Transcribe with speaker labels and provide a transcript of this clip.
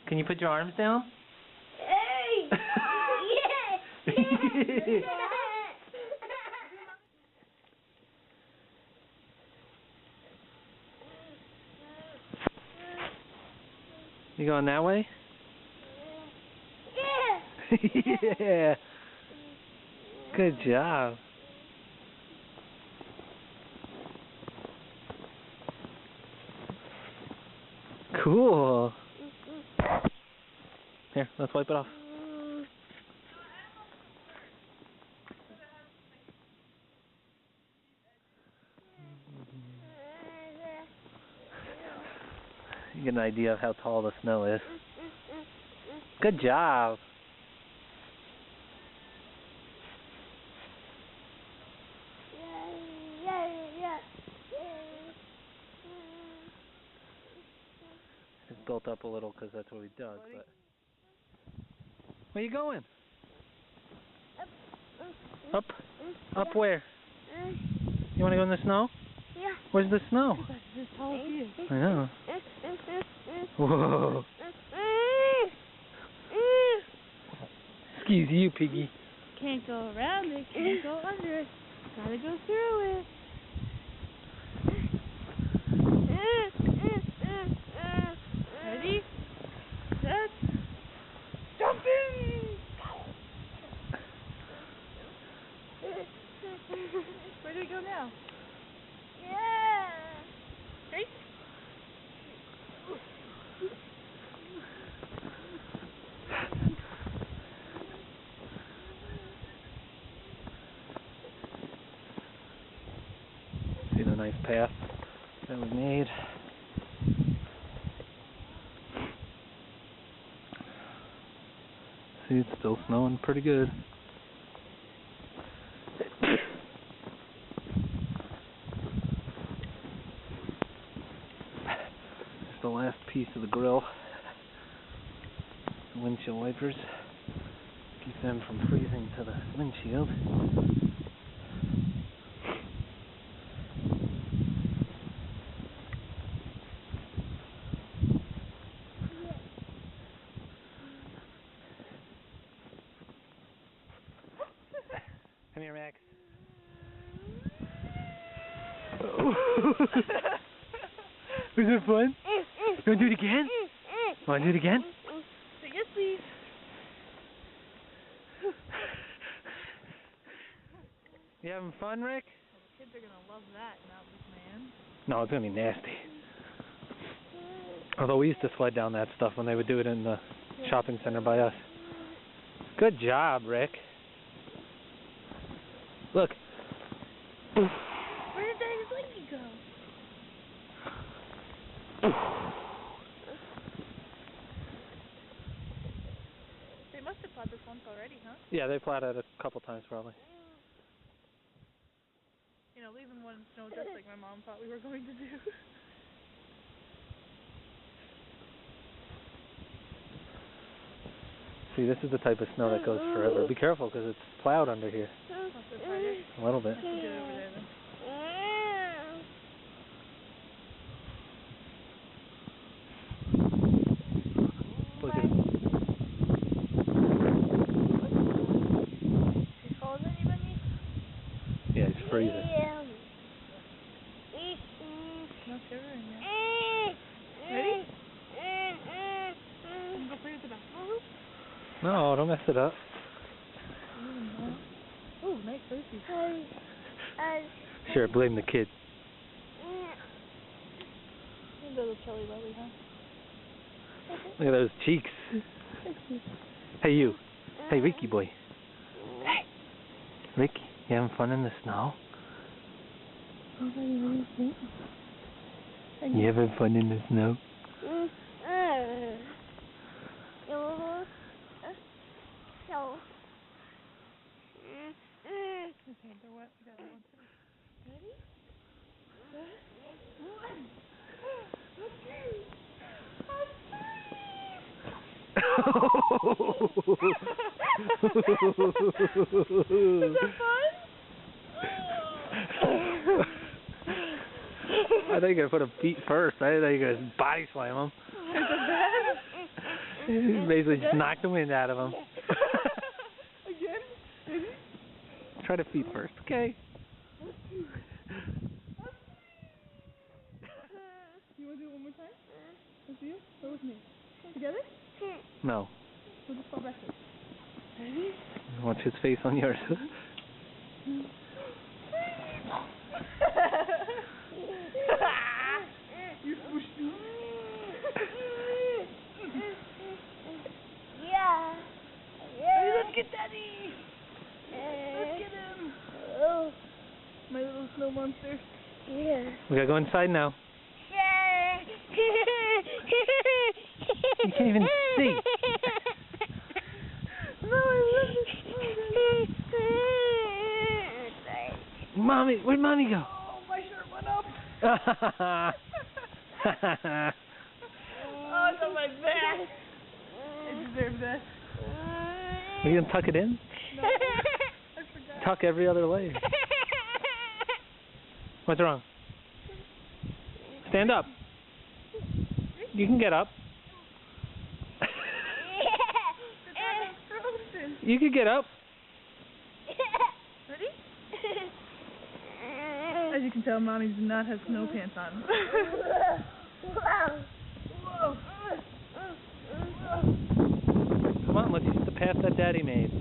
Speaker 1: Can you put your arms down?
Speaker 2: Hey! Yeah!
Speaker 1: You going that way?
Speaker 2: Yeah!
Speaker 1: Yeah. Good job. Cool. Here, let's wipe it off. You get an idea of how tall the snow is. Good job. It's built up a little because that's what we dug, but... Where you going? Up? Up where? You want to go in the snow?
Speaker 2: Yeah.
Speaker 1: Where's the snow?
Speaker 3: As tall as you.
Speaker 1: I know. Whoa. Excuse you, piggy.
Speaker 3: Can't go around it, can't go under it. Gotta go through it. Ready? Set. Jumping! Where do we go now?
Speaker 2: Yeah.
Speaker 3: Right?
Speaker 1: See the nice path that we made. See, it's still snowing pretty good. It's the last piece of the grill. The windshield wipers. Keep them from freezing to the windshield. Come here, Max. Was it fun? You want to do it again? Want to do it again?
Speaker 3: Say yes, please.
Speaker 1: You having fun, Rick?
Speaker 3: The kids are gonna love that, not this man.
Speaker 1: No, it's going to be nasty. Although we used to sled down that stuff when they would do it in the shopping center by us. Good job, Rick. Look.
Speaker 3: Where did Daddy's leggy go? They must have plowed this once already, huh?
Speaker 1: Yeah, they plowed it a couple times probably.
Speaker 3: You know, leaving one in snow just like my mom thought we were going to do.
Speaker 1: See, this is the type of snow that goes forever. Be careful because it's plowed under here. A little bit.
Speaker 3: I can get over there then.
Speaker 1: Look at it.
Speaker 3: Is he cold, anybody?
Speaker 1: Yeah, it's freezing.
Speaker 3: No shivering yet. Ready? I'm gonna go play with the basketball hoop.
Speaker 1: No, don't mess it up.
Speaker 3: Oh, nice Lucy.
Speaker 1: Sure, blame the kid.
Speaker 3: A little chilly belly, huh?
Speaker 1: Look at those cheeks. Hey, you. Hey, Ricky boy. Hey, Ricky, you having fun in the snow? You having fun in the snow?
Speaker 3: His hands are wet. We got one. Ready? Is that fun?
Speaker 1: I think I put a feet first. I think I just body slam him.
Speaker 3: Is it bad?
Speaker 1: Basically just knocked the wind out of him.
Speaker 3: Again?
Speaker 1: Try to feet first, okay?
Speaker 3: You want to do it one more time? With you? Or with me? Together?
Speaker 1: No.
Speaker 3: We'll just fall backwards. Ready?
Speaker 1: Watch his face on yours.
Speaker 3: You pushed me.
Speaker 2: Yeah.
Speaker 3: Hey, let's get Daddy! Let's get him!
Speaker 2: Oh.
Speaker 3: My little snow monster.
Speaker 2: Yeah.
Speaker 1: We gotta go inside now. You can't even see.
Speaker 3: No, I love this.
Speaker 1: Mommy, where'd Mommy go?
Speaker 3: Oh, my shirt went up. Oh, it's on my back. I deserve that.
Speaker 1: Are you gonna tuck it in?
Speaker 3: No, I forgot.
Speaker 1: Tuck every other leg. What's wrong? Stand up. You can get up. You can get up.
Speaker 3: Ready? As you can tell, Mommy does not have snow pants on.
Speaker 1: Come on, let's use the path that Daddy made.